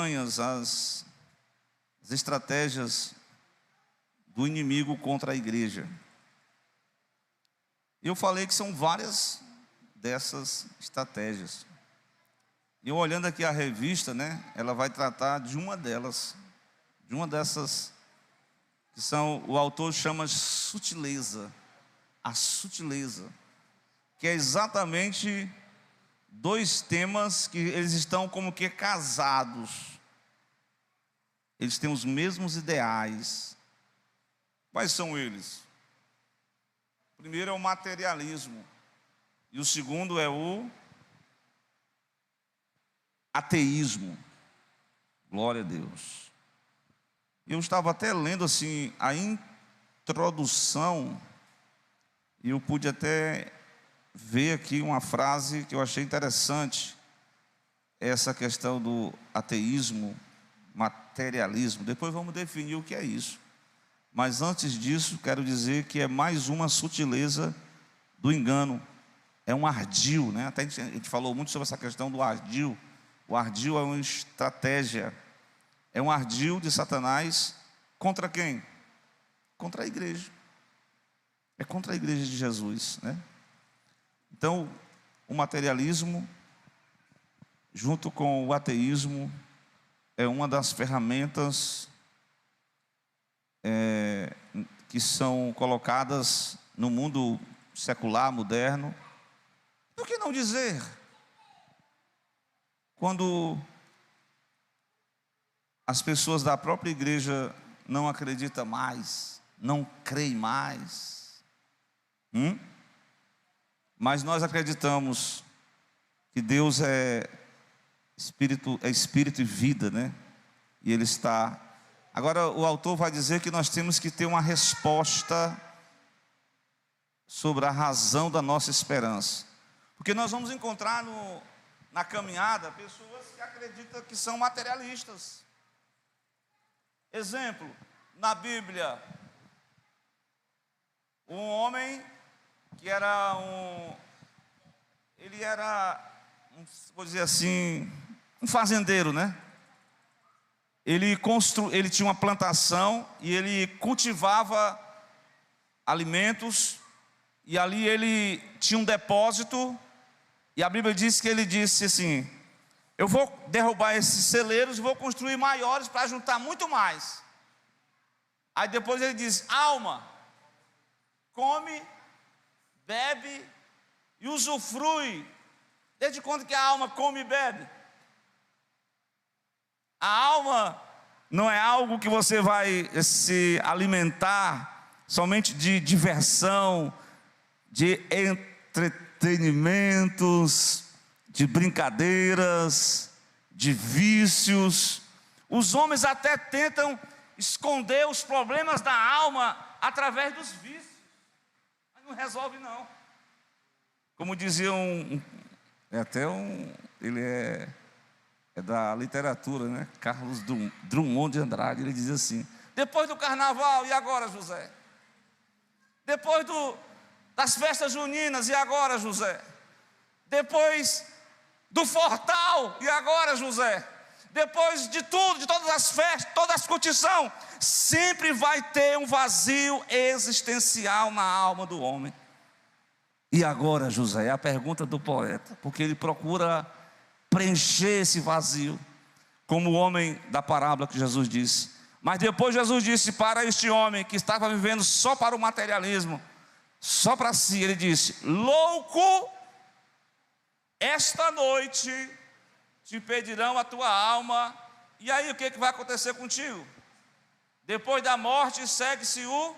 artimanhas, as estratégias do inimigo contra a igreja. Eu falei que são várias dessas estratégias. E eu olhando aqui a revista, né, ela vai tratar de uma delas, de uma dessas que são, o autor chama de sutileza, a sutileza, que é exatamente dois temas que eles estão como que casados. Eles têm os mesmos ideais. Quais são eles? O primeiro é o materialismo e o segundo é o ateísmo. Glória a Deus. Eu estava até lendo assim a introdução e eu pude até ver aqui uma frase que eu achei interessante. Essa questão do ateísmo, materialismo. Depois vamos definir o que é isso. Mas antes disso, quero dizer que é mais uma sutileza do engano. É um ardil, né? Até a gente falou muito sobre essa questão do ardil. O ardil é uma estratégia. É um ardil de Satanás contra quem? Contra a igreja. É contra a igreja de Jesus, né? Então, o materialismo, junto com o ateísmo, é uma das ferramentas que são colocadas no mundo secular, moderno. Por que não dizer? Quando as pessoas da própria igreja não acreditam mais, não creem mais, mas nós acreditamos que Deus é espírito e vida, né? E Ele está. Agora o autor vai dizer que nós temos que ter uma resposta sobre a razão da nossa esperança, porque nós vamos encontrar na caminhada pessoas que acreditam que são materialistas. Exemplo, na Bíblia, um homem que era vou dizer assim, um fazendeiro, né? Ele tinha uma plantação e ele cultivava alimentos, e ali ele tinha um depósito, e a Bíblia diz que ele disse assim: eu vou derrubar esses celeiros e vou construir maiores para juntar muito mais. Aí depois ele diz: alma, come, bebe e usufrui. Desde quando que a alma come e bebe? A alma não é algo que você vai se alimentar somente de diversão, de entretenimentos, de brincadeiras, de vícios. Os homens até tentam esconder os problemas da alma através dos vícios, mas não resolve não. Como dizia ele é da literatura, né? Carlos Drummond de Andrade. Ele dizia assim: depois do carnaval, e agora, José? Depois das festas juninas, e agora, José? Depois do fortal, e agora, José? Depois de tudo, de todas as festas, toda as curtição, sempre vai ter um vazio existencial na alma do homem. E agora, José? É a pergunta do poeta, porque ele procura preencher esse vazio, como o homem da parábola que Jesus disse. Mas depois Jesus disse para este homem que estava vivendo só para o materialismo, só para si, ele disse: louco, esta noite te pedirão a tua alma. E aí o que vai acontecer contigo? Depois da morte segue-se o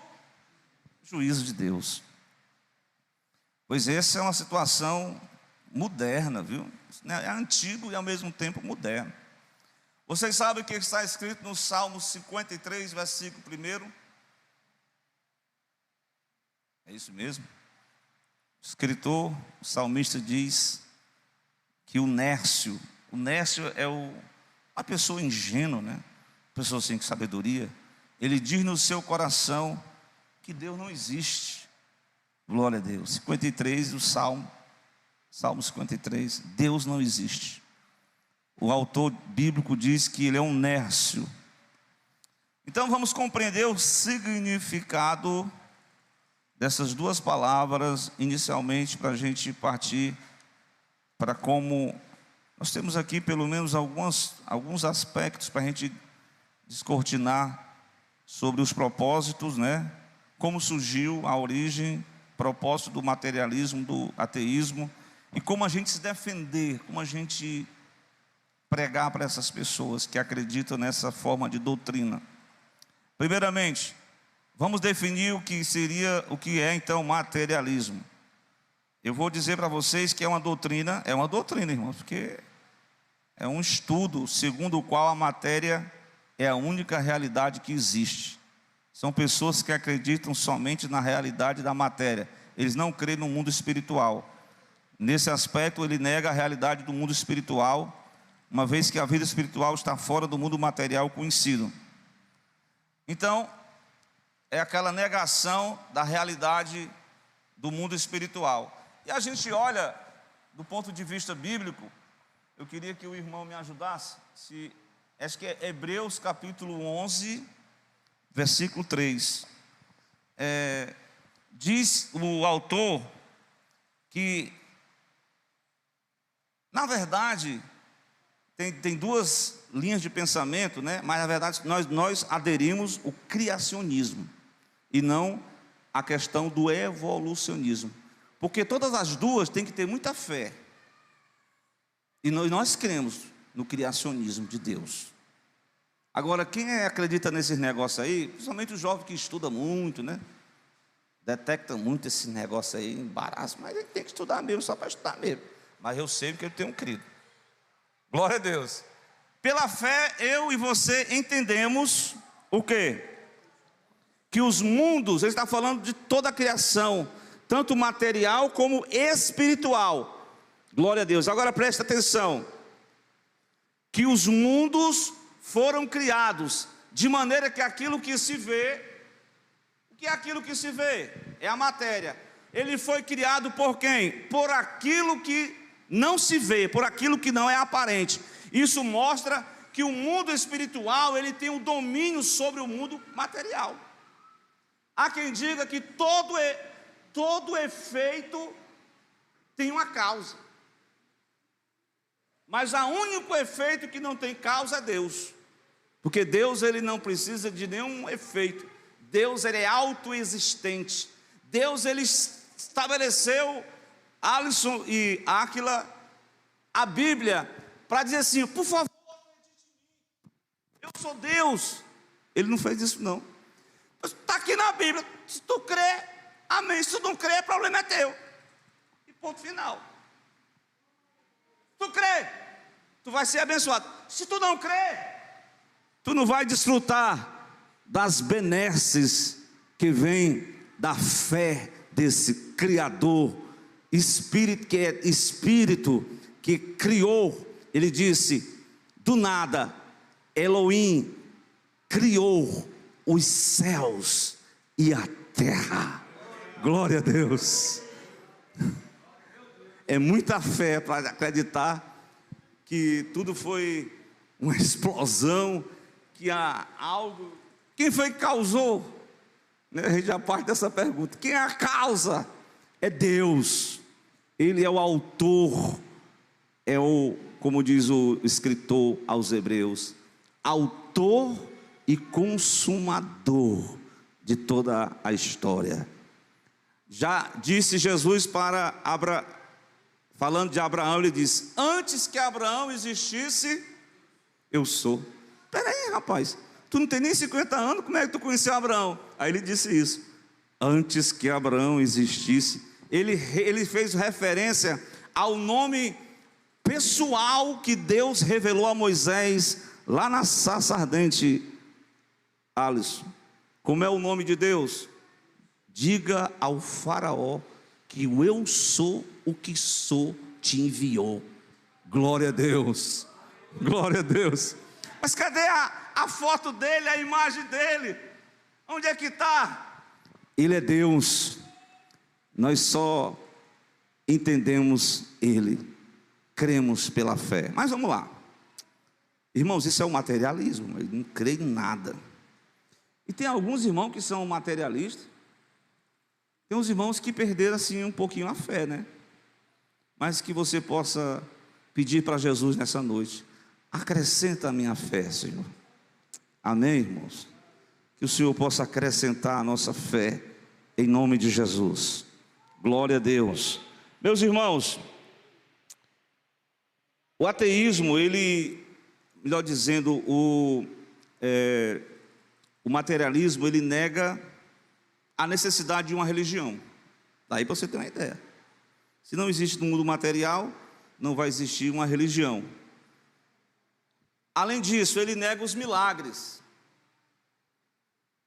juízo de Deus. Pois essa é uma situação moderna, viu? É antigo e ao mesmo tempo moderno. Vocês sabem o que está escrito no Salmo 53, versículo 1? É isso mesmo? O escritor, o salmista diz que o nércio é a pessoa ingênua, né? A pessoa sem sabedoria. Ele diz no seu coração que Deus não existe. Glória a Deus. 53, o Salmo 53, Deus não existe. O autor bíblico diz que ele é um nércio. Então vamos compreender o significado dessas duas palavras inicialmente, para a gente partir para como nós temos aqui pelo menos alguns aspectos para a gente descortinar sobre os propósitos, né? Como surgiu a origem, propósito do materialismo, do ateísmo, e como a gente se defender, como a gente pregar para essas pessoas que acreditam nessa forma de doutrina. Primeiramente, vamos definir o que é então materialismo. Eu vou dizer para vocês que é uma doutrina, irmãos, porque é um estudo segundo o qual a matéria é a única realidade que existe. São pessoas que acreditam somente na realidade da matéria. Eles não creem no mundo espiritual. Nesse aspecto, ele nega a realidade do mundo espiritual, uma vez que a vida espiritual está fora do mundo material conhecido. Então, é aquela negação da realidade do mundo espiritual. E a gente olha do ponto de vista bíblico. Eu queria que o irmão me ajudasse. Acho que é Hebreus capítulo 11, versículo 3. Diz o autor que, na verdade, tem duas linhas de pensamento, né? Mas na verdade nós aderimos o criacionismo e não a questão do evolucionismo, porque todas as duas têm que ter muita fé, e nós cremos no criacionismo de Deus. Agora, quem acredita nesses negócios aí, principalmente o jovem que estuda muito, né? Detecta muito esse negócio aí, embaraço, mas ele tem que estudar mesmo, só para estudar mesmo. Mas eu sei que eu tenho crido. Glória a Deus. Pela fé, eu e você entendemos o quê? Que os mundos, ele está falando de toda a criação, tanto material como espiritual. Glória a Deus. Agora preste atenção. Que os mundos foram criados de maneira que aquilo que se vê, o que é aquilo que se vê? É a matéria. Ele foi criado por quem? Por aquilo que não se vê, por aquilo que não é aparente. Isso mostra que o mundo espiritual, ele tem um domínio sobre o mundo material. Há quem diga que todo efeito tem uma causa, mas o único efeito que não tem causa é Deus, porque Deus, ele não precisa de nenhum efeito. Deus, ele é autoexistente. Deus, ele estabeleceu, Alisson e Áquila, a Bíblia, para dizer assim: por favor, eu sou Deus. Ele não fez isso não. Está aqui na Bíblia. Se tu crê, amém. Se tu não crê, o problema é teu. E ponto final. Tu crê, tu vai ser abençoado. Se tu não crê, tu não vai desfrutar das benesses que vêm da fé desse Criador, Espírito, que é Espírito, que criou. Ele disse: do nada, Elohim criou os céus e a terra. Glória a Deus. É muita fé para acreditar que tudo foi uma explosão, que há algo. Quem foi que causou? A gente já parte dessa pergunta. Quem é a causa? É Deus. Ele é o autor, como diz o escritor aos Hebreus, autor e consumador de toda a história. Já disse Jesus para Abraão, falando de Abraão, ele disse: antes que Abraão existisse, eu sou. Espera aí, rapaz, tu não tem nem 50 anos, como é que tu conheceu Abraão? Aí ele disse isso: antes que Abraão existisse. Ele fez referência ao nome pessoal que Deus revelou a Moisés lá na sarça ardente. Alisson, como é o nome de Deus? Diga ao faraó que o eu sou o que sou te enviou. Glória a Deus. Glória a Deus. Mas cadê a foto dele, a imagem dele? Onde é que está? Ele é Deus. Nós só entendemos Ele, cremos pela fé. Mas vamos lá. Irmãos, isso é o materialismo, ele não crê em nada. E tem alguns irmãos que são materialistas, tem uns irmãos que perderam assim um pouquinho a fé, né? Mas que você possa pedir para Jesus nessa noite: acrescenta a minha fé, Senhor. Amém, irmãos? Que o Senhor possa acrescentar a nossa fé, em nome de Jesus. Glória a Deus. Meus irmãos, o ateísmo, ele, melhor dizendo, o materialismo, ele nega a necessidade de uma religião. Daí para você ter uma ideia. Se não existe no mundo material, não vai existir uma religião. Além disso, ele nega os milagres.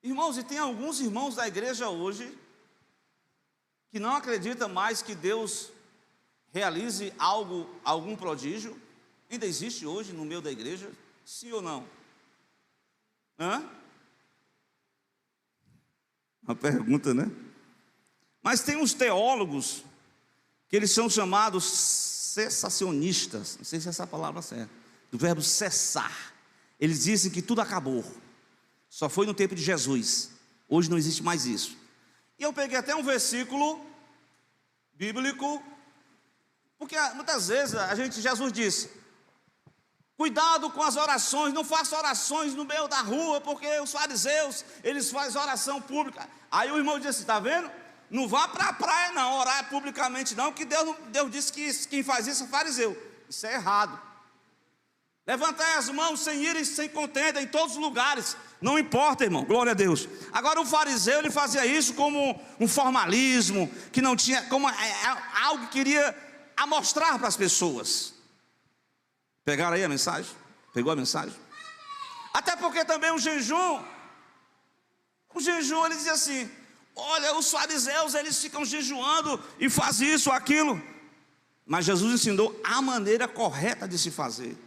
Irmãos, e tem alguns irmãos da igreja hoje que não acreditam mais que Deus realize algum prodígio. Ainda existe hoje no meio da igreja? Sim ou não? Uma pergunta, né? Mas tem uns teólogos que eles são chamados cessacionistas, não sei se é essa palavra certa, do verbo cessar. Eles dizem que tudo acabou, só foi no tempo de Jesus, hoje não existe mais isso. E eu peguei até um versículo bíblico, porque muitas vezes Jesus disse: cuidado com as orações, não faça orações no meio da rua, porque os fariseus, eles fazem oração pública. Aí o irmão disse: está vendo? Não vá para a praia não, orar publicamente não, que Deus disse que quem faz isso é fariseu. Isso é errado. Levantai as mãos sem ira e sem contenda em todos os lugares, não importa, irmão, glória a Deus. Agora o fariseu, ele fazia isso como um formalismo, que não tinha, como algo que queria amostrar para as pessoas. Pegaram aí a mensagem? Pegou a mensagem? Até porque também o jejum ele dizia assim: olha, os fariseus, eles ficam jejuando e fazem isso, aquilo. Mas Jesus ensinou a maneira correta de se fazer.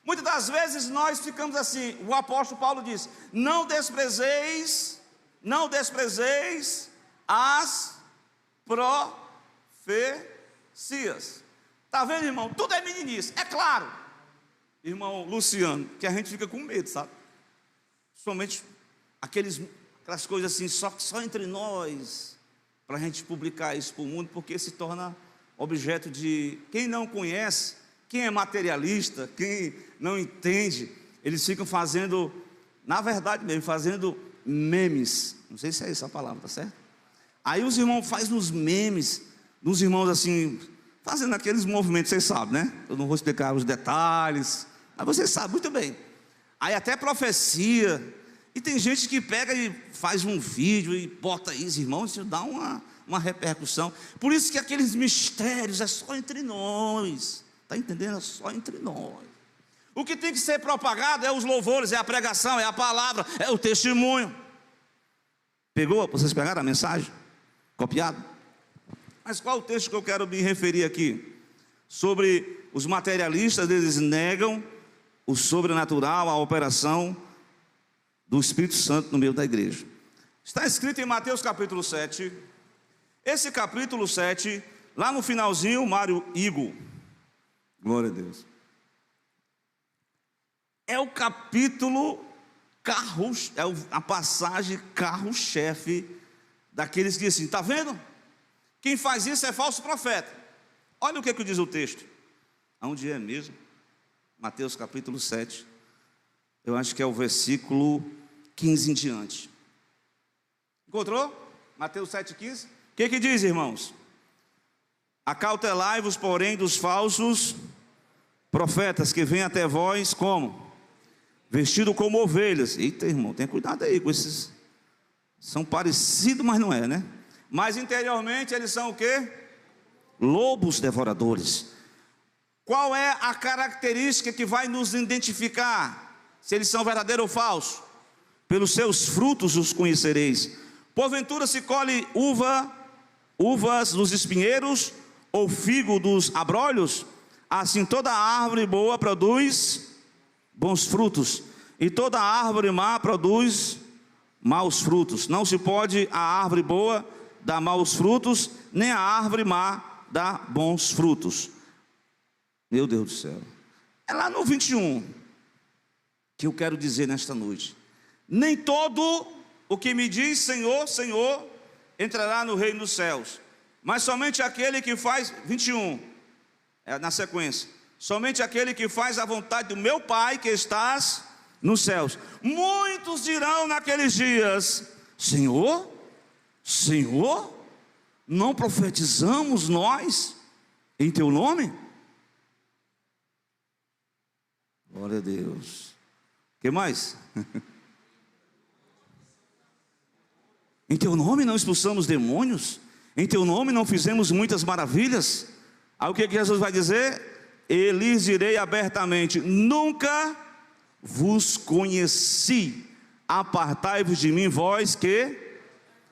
Muitas das vezes nós ficamos assim, o apóstolo Paulo diz: não desprezeis as profecias. Está vendo, irmão? Tudo é meninice, é claro, irmão Luciano, que a gente fica com medo, sabe? Somente aquelas coisas assim, só entre nós, para a gente publicar isso para o mundo, porque se torna objeto de quem não conhece, quem é materialista, quem não entende, eles ficam fazendo, na verdade mesmo, fazendo memes. Não sei se é essa a palavra, tá certo? Aí os irmãos fazem uns memes, dos irmãos assim, fazendo aqueles movimentos, vocês sabem, né? Eu não vou explicar os detalhes, mas vocês sabem muito bem. Aí até profecia. E tem gente que pega e faz um vídeo e bota isso, irmãos, isso dá uma repercussão. Por isso que aqueles mistérios é só entre nós. Está entendendo? É só entre nós. O que tem que ser propagado é os louvores, é a pregação, é a palavra, é o testemunho. Pegou? Vocês pegaram a mensagem? Copiado? Mas qual o texto que eu quero me referir aqui? Sobre os materialistas, eles negam o sobrenatural, a operação do Espírito Santo no meio da igreja. Está escrito em Mateus capítulo 7. Esse capítulo 7, lá no finalzinho, Mário Igo, glória a Deus, é o capítulo a passagem carro-chefe daqueles que dizem assim: está vendo? Quem faz isso é falso profeta. Olha o que diz o texto. Aonde é mesmo? Mateus capítulo 7. Eu acho que é o versículo 15 em diante. Encontrou? Mateus 7,15. O que diz, irmãos? Acautelai-vos, porém, dos falsos profetas que vêm até vós como? Vestido como ovelhas. Eita, irmão, tem cuidado aí com esses. São parecidos, mas não é, né? Mas interiormente eles são o quê? Lobos devoradores. Qual é a característica que vai nos identificar se eles são verdadeiros ou falsos? Pelos seus frutos os conhecereis. Porventura se colhe uvas dos espinheiros, ou figo dos abrolhos? Assim toda árvore boa produz bons frutos, e toda árvore má produz maus frutos. Não se pode a árvore boa dar maus frutos, nem a árvore má dar bons frutos. Meu Deus do céu. É lá no 21. que eu quero dizer nesta noite. Nem todo o que me diz Senhor, Senhor, entrará no reino dos céus, mas somente aquele que faz, 21, na sequência, somente aquele que faz a vontade do meu Pai que estás nos céus. Muitos dirão naqueles dias: Senhor, Senhor, não profetizamos nós em teu nome? Glória a Deus. O que mais? Em teu nome não expulsamos demônios? Em teu nome não fizemos muitas maravilhas? Aí o que Jesus vai dizer? E lhes direi abertamente: nunca vos conheci, apartai-vos de mim, vós que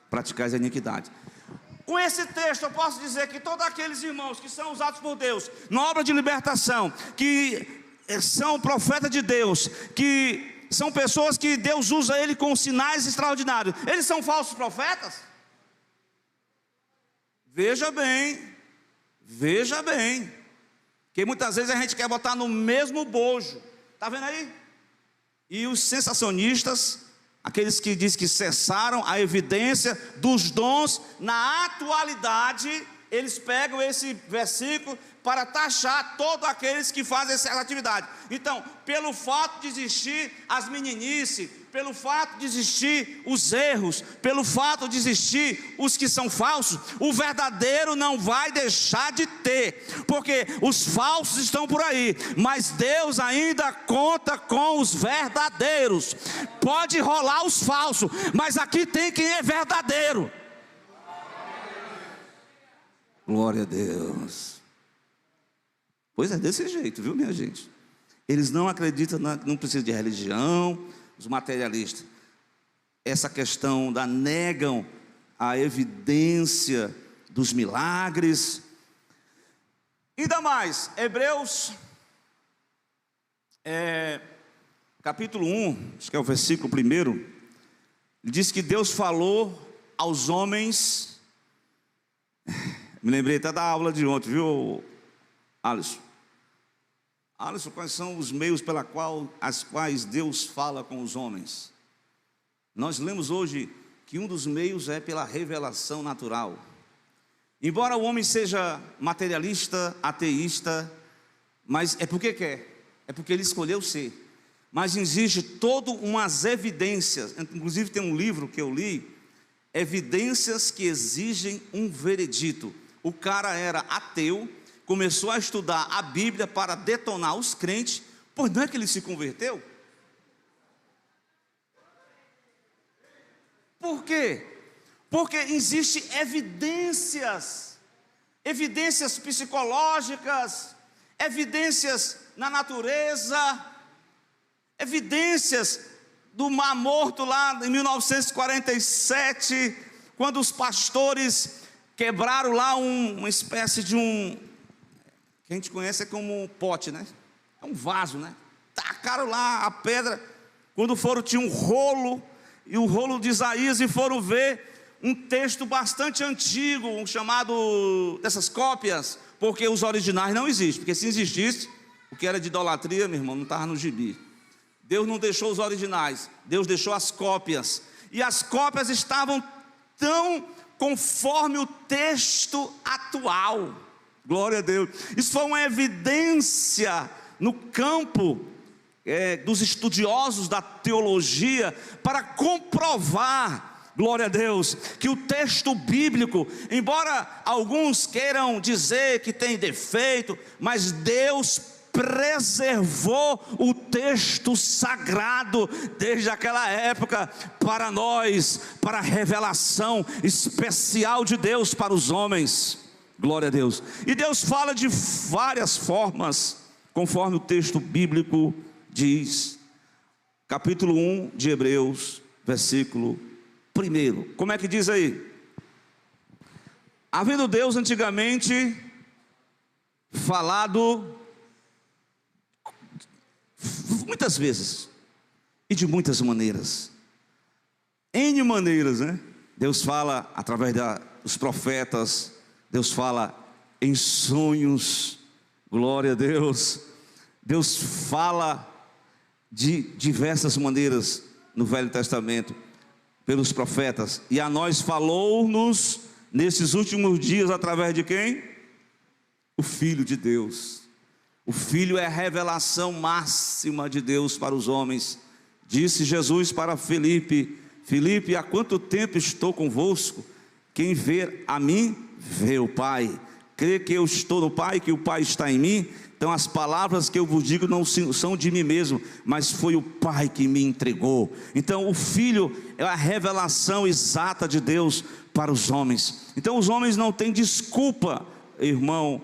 praticais a iniquidade. Com esse texto eu posso dizer que todos aqueles irmãos que são usados por Deus na obra de libertação, que são profetas de Deus, que são pessoas que Deus usa ele com sinais extraordinários, eles são falsos profetas? Veja bem, que muitas vezes a gente quer botar no mesmo bojo, está vendo aí? E os sensacionistas, aqueles que dizem que cessaram a evidência dos dons, na atualidade, eles pegam esse versículo para taxar todos aqueles que fazem essa atividade. Então, pelo fato de existir as meninices, pelo fato de existir os erros, pelo fato de existir os que são falsos, o verdadeiro não vai deixar de ter, porque os falsos estão por aí, mas Deus ainda conta com os verdadeiros. Pode rolar os falsos, mas aqui tem quem é verdadeiro. Glória a Deus. Pois é, desse jeito, viu, minha gente? Eles não acreditam, não precisa de religião, os materialistas. Essa questão negam a evidência dos milagres. Ainda mais, Hebreus, capítulo 1, acho que é o versículo 1, diz que Deus falou aos homens. Me lembrei até da aula de ontem, viu, Alisson? Alisson, quais são os meios as quais Deus fala com os homens? Nós lemos hoje que um dos meios é pela revelação natural. Embora o homem seja materialista, ateísta, mas é porque quer, é porque ele escolheu ser. Mas existe todas umas evidências, inclusive tem um livro que eu li, Evidências que exigem um veredito. O cara era ateu, começou a estudar a Bíblia para detonar os crentes. Pois não é que ele se converteu? Por quê? Porque existem evidências psicológicas, evidências na natureza, evidências do Mar Morto lá em 1947, quando os pastores quebraram lá uma espécie de que a gente conhece como um pote, né? É um vaso, né? Tacaram lá a pedra. Quando foram, tinha um rolo, e o rolo de Isaías, e foram ver um texto bastante antigo, chamado dessas cópias, porque os originais não existem. Porque se existisse, o que era de idolatria, meu irmão, não estava no gibi. Deus não deixou os originais, Deus deixou as cópias. E as cópias estavam tão conforme o texto atual. Glória a Deus. Isso foi uma evidência no campo dos estudiosos da teologia, para comprovar, glória a Deus, que o texto bíblico, embora alguns queiram dizer que tem defeito, mas Deus preservou o texto sagrado desde aquela época para nós, para a revelação especial de Deus para os homens. Glória a Deus. E Deus fala de várias formas, conforme o texto bíblico diz. Capítulo 1 de Hebreus, versículo 1. Como é que diz aí? Havendo Deus antigamente falado muitas vezes e de muitas maneiras, N maneiras, né? Deus fala através dos profetas, Deus fala em sonhos, glória a Deus. Deus fala de diversas maneiras no Velho Testamento, pelos profetas, e a nós falou-nos nesses últimos dias através de quem? O Filho de Deus. O Filho é a revelação máxima de Deus para os homens. Disse Jesus para Filipe: Filipe, há quanto tempo estou convosco? Quem vê a mim, vê o Pai. Crê que eu estou no Pai, que o Pai está em mim? Então as palavras que eu vos digo não são de mim mesmo, mas foi o Pai que me entregou. Então o Filho é a revelação exata de Deus para os homens. Então os homens não têm desculpa, irmão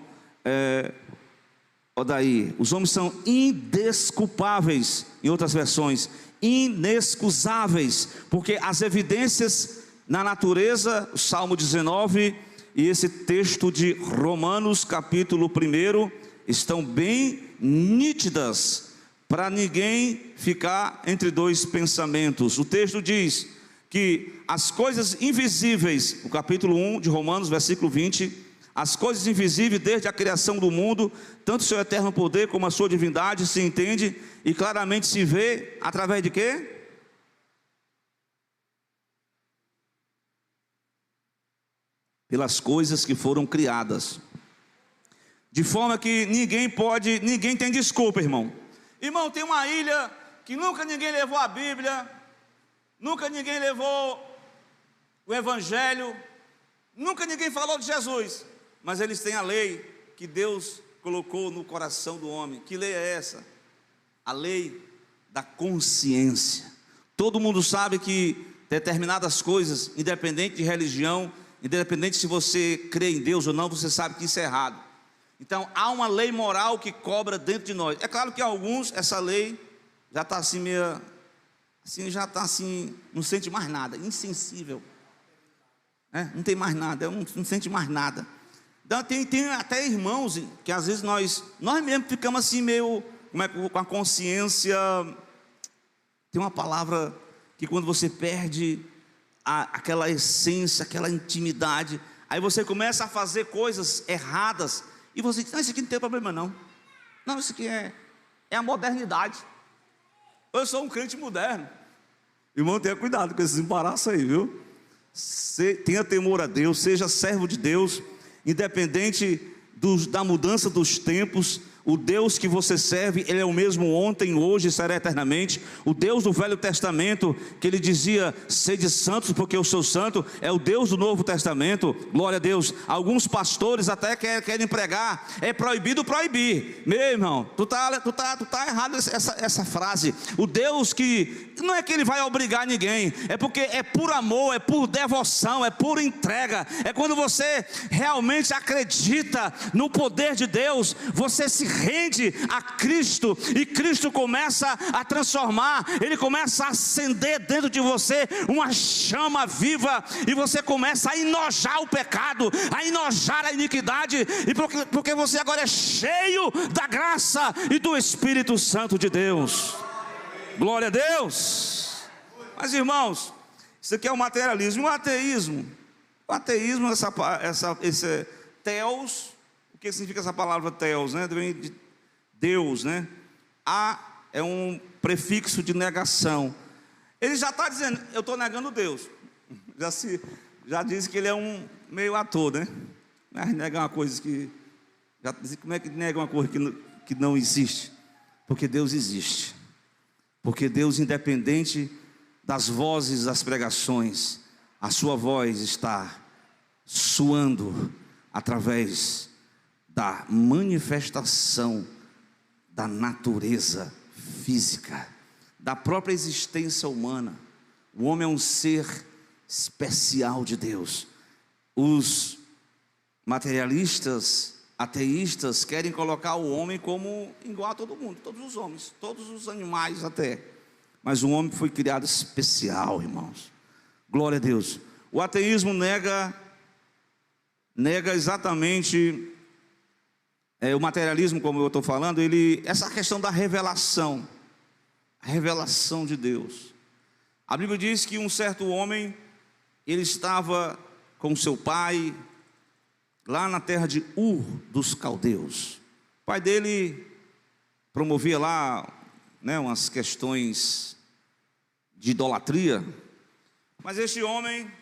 Odaí. Os homens são indesculpáveis, em outras versões, inexcusáveis, porque as evidências na natureza, o Salmo 19 e esse texto de Romanos capítulo 1, estão bem nítidas, para ninguém ficar entre dois pensamentos. O texto diz que as coisas invisíveis, o capítulo 1 de Romanos, versículo 20, as coisas invisíveis desde a criação do mundo, tanto o seu eterno poder como a sua divindade, se entende e claramente se vê através de quê? Pelas coisas que foram criadas. De forma que ninguém tem desculpa, irmão. Irmão, tem uma ilha que nunca ninguém levou a Bíblia, nunca ninguém levou o Evangelho, nunca ninguém falou de Jesus, mas eles têm a lei que Deus colocou no coração do homem. Que lei é essa? A lei da consciência. Todo mundo sabe que determinadas coisas, independente de religião, independente se você crê em Deus ou não, você sabe que isso é errado. Então há uma lei moral que cobra dentro de nós. É claro que alguns, essa lei já está assim meio, assim, já está assim, não sente mais nada, insensível, não tem mais nada, não sente mais nada. Então tem até irmãos que às vezes nós mesmos ficamos assim meio, com a consciência. Tem uma palavra que quando você perde aquela essência, aquela intimidade, aí você começa a fazer coisas erradas, e você diz: não, isso aqui não tem problema não, isso aqui é a modernidade, eu sou um crente moderno. Irmão, tenha cuidado com esses embaraços aí, viu? Tenha temor a Deus, seja servo de Deus, independente da mudança dos tempos. O Deus que você serve, Ele é o mesmo ontem, hoje e será eternamente. O Deus do Velho Testamento, que Ele dizia: sede santos porque eu sou santo, é o Deus do Novo Testamento. Glória a Deus. Alguns pastores até querem pregar: é proibido proibir. Meu irmão, tu tá errado essa frase. O Deus que não é que Ele vai obrigar ninguém, é porque é por amor, é por devoção, é por entrega. É quando você realmente acredita no poder de Deus, você se rende a Cristo, e Cristo começa a transformar, Ele começa a acender dentro de você uma chama viva, e você começa a enojar o pecado, a enojar a iniquidade, e porque você agora é cheio da graça e do Espírito Santo de Deus. Glória a Deus. Mas irmãos, isso aqui é o materialismo. O ateísmo, esse Theos. O que significa essa palavra Theos, Vem de Deus, é um prefixo de negação. Ele já está dizendo: eu estou negando Deus. Já diz que ele é um meio ator, Mas negar uma coisa que, como é que nega uma coisa que não existe? Porque Deus existe. Porque Deus, independente das vozes das pregações, a sua voz está soando através da manifestação da natureza física, da própria existência humana. O homem é um ser especial de Deus. Os materialistas, ateístas, querem colocar o homem como igual a todo mundo, todos os homens, todos os animais até. Mas o homem foi criado especial, irmãos. Glória a Deus. O ateísmo nega exatamente o materialismo, como eu estou falando, essa questão da revelação, a revelação de Deus. A Bíblia diz que um certo homem, ele estava com seu pai lá na terra de Ur dos Caldeus. O pai dele promovia lá né, umas questões de idolatria. Mas este homem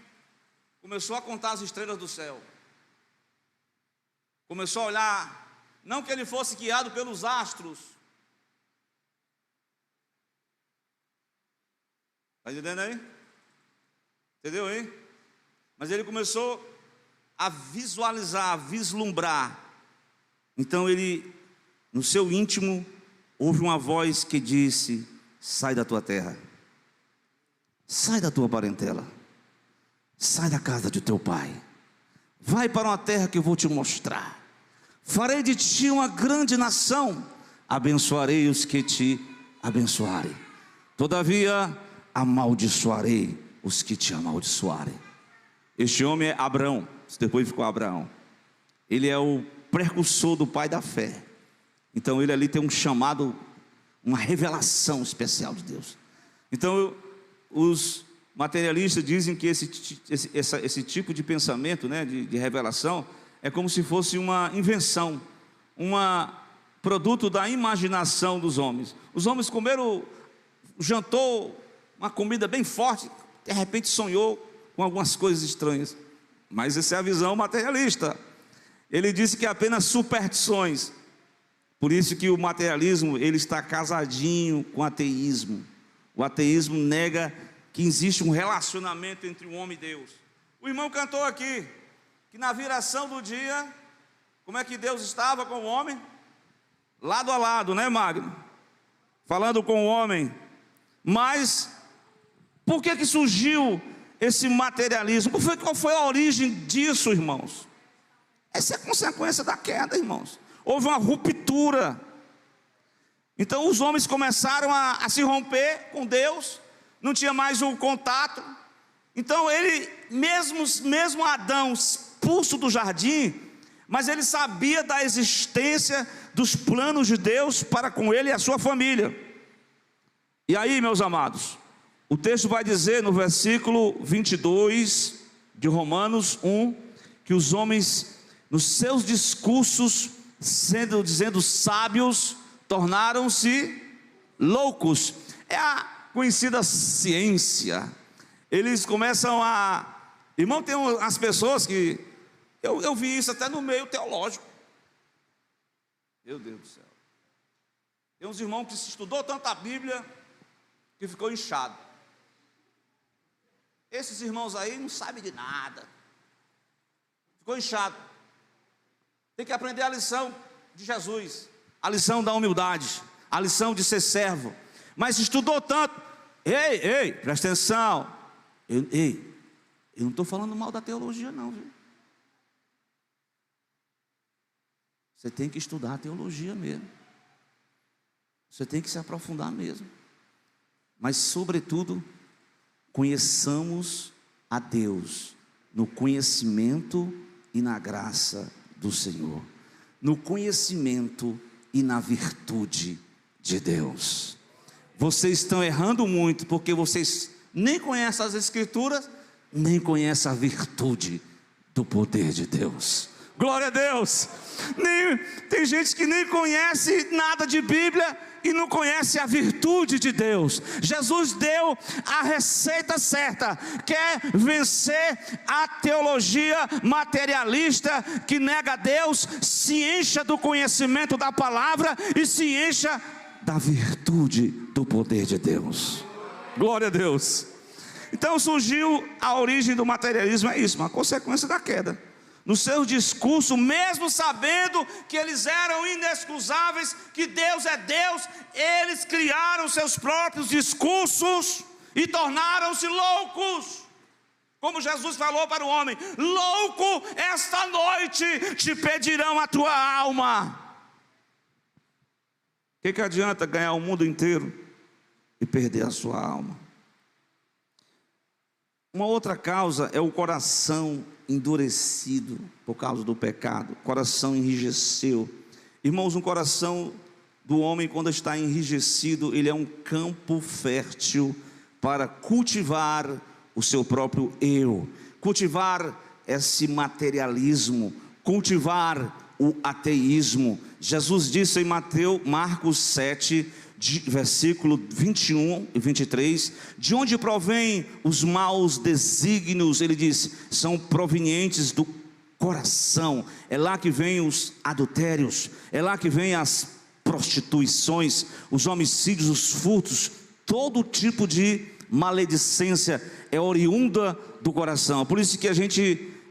começou a contar as estrelas do céu. Começou a olhar, não que ele fosse guiado pelos astros. Está entendendo aí? Entendeu aí? Mas ele começou a visualizar, a vislumbrar. Então ele, no seu íntimo, houve uma voz que disse: sai da tua terra, sai da tua parentela, sai da casa de teu pai, vai para uma terra que eu vou te mostrar. Farei de ti uma grande nação, abençoarei os que te abençoarem, todavia amaldiçoarei os que te amaldiçoarem. Este homem é Abraão, depois ficou Abraão. Ele é o precursor do pai da fé. Então ele ali tem um chamado, uma revelação especial de Deus. Então os materialistas dizem que esse tipo de pensamento, né, de revelação, é como se fosse uma invenção, produto da imaginação dos homens. Os homens jantou uma comida bem forte, de repente sonhou com algumas coisas estranhas. Mas essa é a visão materialista. Ele disse que é apenas superstições. Por isso que o materialismo, ele está casadinho com o ateísmo. O ateísmo nega que existe um relacionamento entre o homem e Deus. O irmão cantou aqui que na viração do dia, como é que Deus estava com o homem? Lado a lado, né, Magno? Falando com o homem. Mas por que surgiu esse materialismo? Qual foi a origem disso, irmãos? Essa é a consequência da queda, irmãos. Houve uma ruptura. Então os homens começaram a se romper com Deus. Não tinha mais o contato. Então ele, mesmo Adão expulso do jardim, mas ele sabia da existência dos planos de Deus para com ele e a sua família. E aí, meus amados, o texto vai dizer no versículo 22 de Romanos 1, que os homens, nos seus discursos, dizendo sábios, tornaram-se loucos. É a conhecida ciência. Eles começam a... Irmão, tem as pessoas que... Eu vi isso até no meio teológico. Meu Deus do céu. Tem uns irmãos que estudou tanto a Bíblia que ficou inchado. Esses irmãos aí não sabem de nada. Ficou inchado. Tem que aprender a lição de Jesus, a lição da humildade, a lição de ser servo. Mas estudou tanto. Ei, presta atenção. Eu não estou falando mal da teologia não, viu? Você tem que estudar a teologia mesmo. Você tem que se aprofundar mesmo. Mas sobretudo, conheçamos a Deus no conhecimento e na graça do Senhor, no conhecimento e na virtude de Deus. Vocês estão errando muito, porque vocês nem conhecem as Escrituras, nem conhecem a virtude do poder de Deus. Glória a Deus. Tem gente que nem conhece nada de Bíblia e não conhece a virtude de Deus. Jesus deu a receita certa. Quer vencer a teologia materialista que nega a Deus? Se encha do conhecimento da palavra e se encha da virtude do poder de Deus. Glória a Deus. Então surgiu a origem do materialismo, é isso, uma consequência da queda. No seu discurso, mesmo sabendo que eles eram inexcusáveis, que Deus é Deus, eles criaram seus próprios discursos e tornaram-se loucos. Como Jesus falou para o homem: louco, esta noite te pedirão a tua alma. O que adianta ganhar o mundo inteiro e perder a sua alma? Uma outra causa é o coração endurecido por causa do pecado. O coração enrijeceu. Irmãos, um coração do homem, quando está enrijecido, ele é um campo fértil para cultivar o seu próprio eu, cultivar esse materialismo, cultivar o ateísmo. Jesus disse em Marcos 7, versículo 21 e 23, de onde provém os maus desígnios, ele diz, são provenientes do coração. É lá que vem os adultérios, é lá que vem as prostituições, os homicídios, os furtos, todo tipo de maledicência é oriunda do coração. Por isso que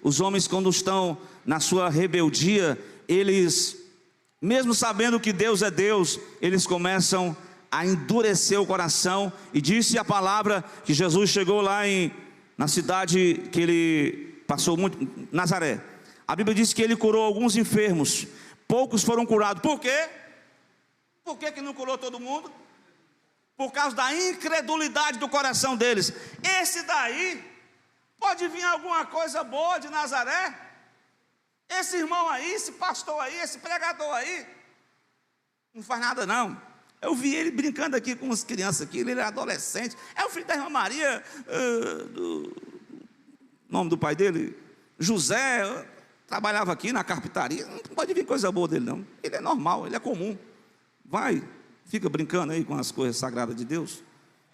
os homens, quando estão na sua rebeldia, eles, mesmo sabendo que Deus é Deus, eles começam a endurecer o coração. E disse a palavra que Jesus chegou lá na cidade que ele passou muito, Nazaré. A Bíblia diz que ele curou alguns enfermos, poucos foram curados. Por quê? Por que não curou todo mundo? Por causa da incredulidade do coração deles. Esse daí, pode vir alguma coisa boa de Nazaré? Esse irmão aí, esse pastor aí, esse pregador aí, não faz nada não. Eu vi ele brincando aqui com as crianças aqui, ele era adolescente, é o filho da irmã Maria, nome do pai dele, José, trabalhava aqui na carpintaria, não pode vir coisa boa dele não, ele é normal, ele é comum, vai, fica brincando aí com as coisas sagradas de Deus,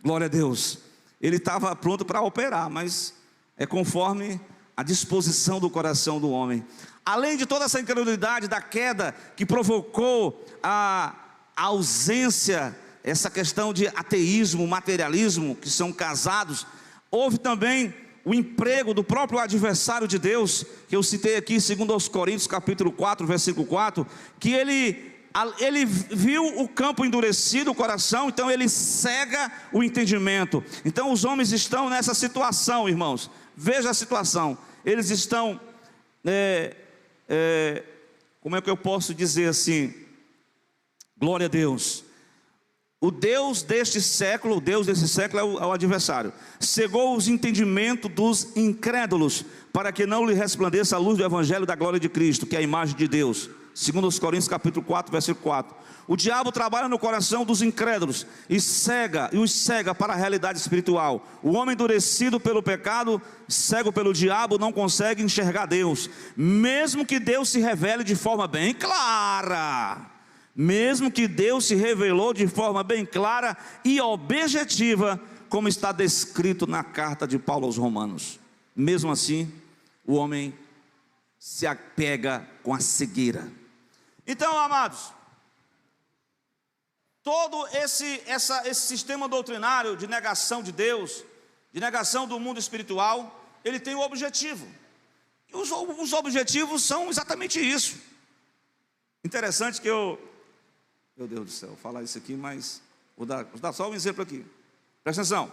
glória a Deus. Ele estava pronto para operar, mas é conforme a disposição do coração do homem. Além de toda essa incredulidade da queda que provocou a ausência, essa questão de ateísmo, materialismo, que são casados, houve também o emprego do próprio adversário de Deus, que eu citei aqui, segundo aos Coríntios, capítulo 4, versículo 4, que ele viu o campo endurecido, o coração, então ele cega o entendimento. Então os homens estão nessa situação, irmãos, veja a situação, eles estão, como é que eu posso dizer assim, glória a Deus, o Deus deste século, é o adversário, cegou os entendimentos dos incrédulos, para que não lhe resplandeça a luz do evangelho da glória de Cristo, que é a imagem de Deus, segundo os Coríntios capítulo 4, versículo 4, o diabo trabalha no coração dos incrédulos, e os cega para a realidade espiritual. O homem endurecido pelo pecado, cego pelo diabo, não consegue enxergar Deus, mesmo que Deus se revele de forma bem clara, mesmo que Deus se revelou de forma bem clara e objetiva, como está descrito na carta de Paulo aos Romanos. Mesmo assim, o homem se apega com a cegueira. Então, amados, todo esse sistema doutrinário de negação de Deus, de negação do mundo espiritual, ele tem um objetivo. E os objetivos são exatamente isso. Interessante que meu Deus do céu, vou falar isso aqui, mas vou dar só um exemplo aqui. Presta atenção.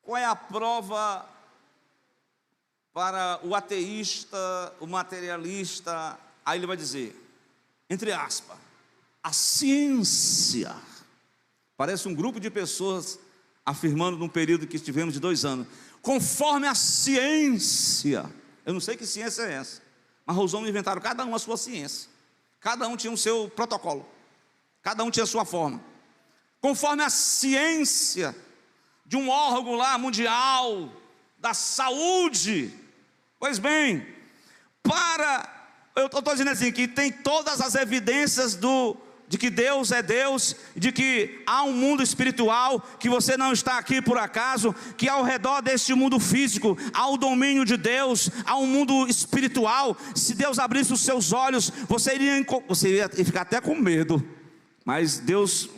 Qual é a prova para o ateísta, o materialista? Aí ele vai dizer, entre aspas, a ciência. Parece um grupo de pessoas afirmando num período que tivemos de 2 anos, conforme a ciência. Eu não sei que ciência é essa, mas os homens inventaram cada um a sua ciência, cada um tinha o seu protocolo, cada um tinha a sua forma, conforme a ciência de um órgão lá mundial da saúde. Pois bem, eu estou dizendo assim, que tem todas as evidências de que Deus é Deus, de que há um mundo espiritual, que você não está aqui por acaso, que ao redor deste mundo físico há o domínio de Deus, há um mundo espiritual. Se Deus abrisse os seus olhos, você ia ficar até com medo, mas Deus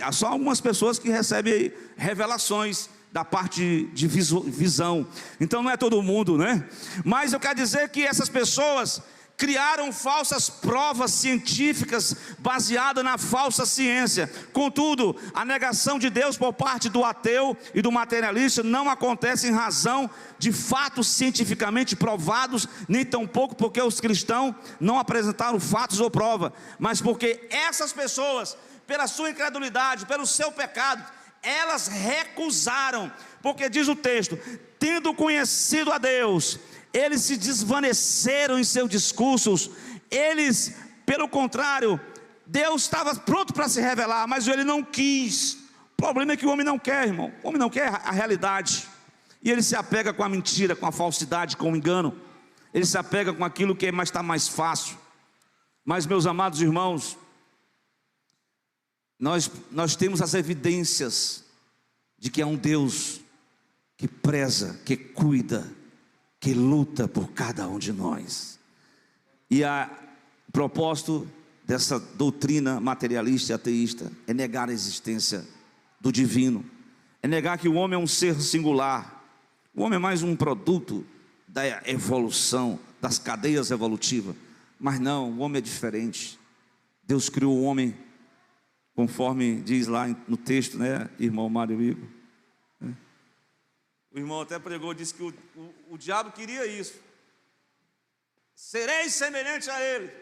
há só algumas pessoas que recebem revelações da parte de visão, então não é todo mundo, né? Mas eu quero dizer que essas pessoas criaram falsas provas científicas baseadas na falsa ciência. Contudo, a negação de Deus por parte do ateu e do materialista não acontece em razão de fatos cientificamente provados, nem tampouco porque os cristãos não apresentaram fatos ou prova, mas porque essas pessoas, pela sua incredulidade, pelo seu pecado, elas recusaram, porque diz o texto, tendo conhecido a Deus, eles se desvaneceram em seus discursos. Eles, pelo contrário, Deus estava pronto para se revelar, mas ele não quis. O problema é que o homem não quer, irmão. O homem não quer a realidade, e ele se apega com a mentira, com a falsidade, com o engano. Ele se apega com aquilo que está mais fácil. Mas, meus amados irmãos, nós temos as evidências de que há um Deus que preza, que cuida, que luta por cada um de nós. E o propósito dessa doutrina materialista e ateísta é negar a existência do divino, é negar que o homem é um ser singular. O homem é mais um produto da evolução, das cadeias evolutivas. Mas não, o homem é diferente. Deus criou o homem, conforme diz lá no texto, né, irmão Mário Igor? O irmão até pregou, disse que o diabo queria isso. Sereis semelhante a ele.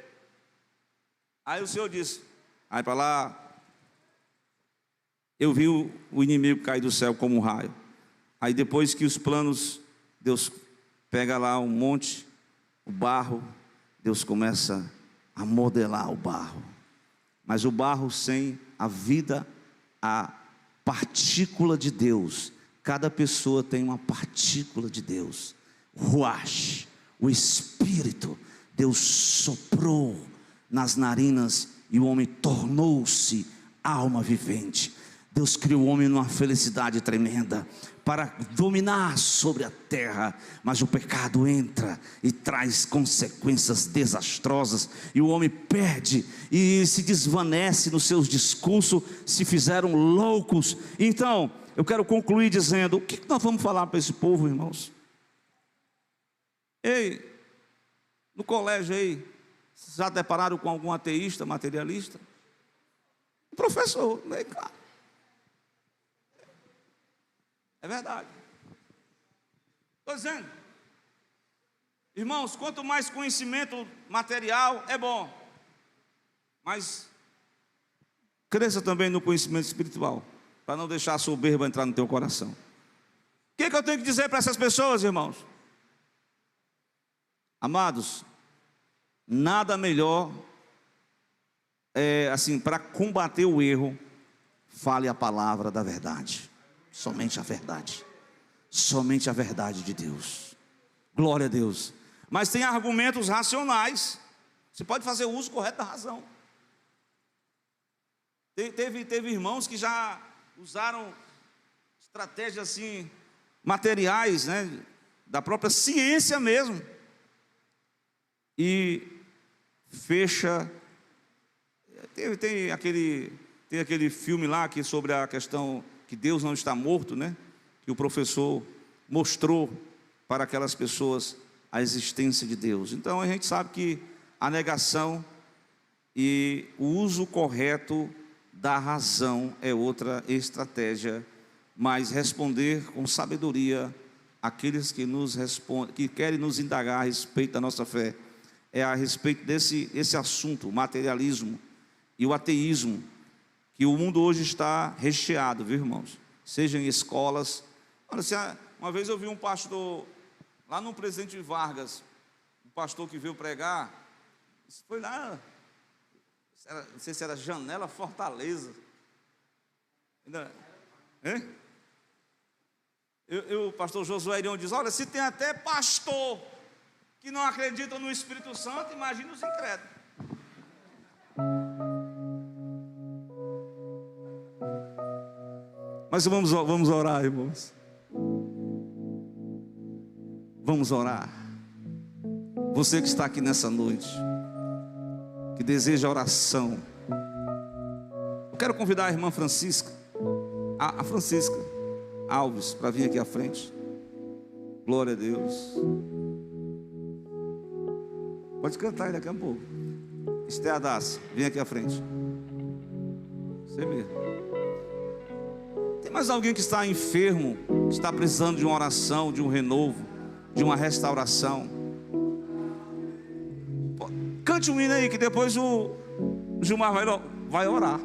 Aí o Senhor disse, aí para lá, eu vi o inimigo cair do céu como um raio. Aí depois que os planos, Deus pega lá um monte, o barro, Deus começa a modelar o barro. Mas o barro sem a vida, a partícula de Deus. Cada pessoa tem uma partícula de Deus. Ruach, o Espírito. Deus soprou nas narinas e o homem tornou-se alma vivente. Deus criou o homem numa felicidade tremenda para dominar sobre a terra, mas o pecado entra e traz consequências desastrosas, e o homem perde e se desvanece nos seus discursos, se fizeram loucos. Então, eu quero concluir dizendo, o que nós vamos falar para esse povo, irmãos? Ei, no colégio aí, vocês já depararam com algum ateísta, materialista? O professor, vem cá. É verdade. Estou dizendo, irmãos, quanto mais conhecimento material é bom, mas cresça também no conhecimento espiritual, para não deixar a soberba entrar no teu coração. O que eu tenho que dizer para essas pessoas, irmãos? Amados, nada melhor assim, para combater o erro, fale a palavra da verdade. Somente a verdade. Somente a verdade de Deus. Glória a Deus. Mas tem argumentos racionais. Você pode fazer o uso correto da razão. Teve irmãos que já usaram estratégias assim, materiais, né, da própria ciência mesmo. E fecha. Tem aquele filme lá que sobre a questão que Deus não está morto, né? Que o professor mostrou para aquelas pessoas a existência de Deus. Então a gente sabe que a negação e o uso correto da razão é outra estratégia, mas responder com sabedoria aqueles que nos respondem, que querem nos indagar a respeito da nossa fé, é a respeito desse assunto, o materialismo e o ateísmo, que o mundo hoje está recheado, viu, irmãos? Seja em escolas. Olha, uma vez eu vi um pastor lá no Presidente Vargas, um pastor que veio pregar, foi lá, não sei se era Janela Fortaleza. O pastor Josué Irion diz, olha, se tem até pastor que não acredita no Espírito Santo, imagina os incrédulos. Mas vamos orar, irmãos. Vamos orar. Você que está aqui nessa noite, que deseja oração, eu quero convidar a irmã Francisca, a Francisca Alves, para vir aqui à frente. Glória a Deus. Pode cantar daqui a pouco. Esther Adácia, vem aqui à frente. Você mesmo. Tem mais alguém que está enfermo, que está precisando de uma oração, de um renovo, de uma restauração? Cante um hino aí, que depois o Gilmar vai orar.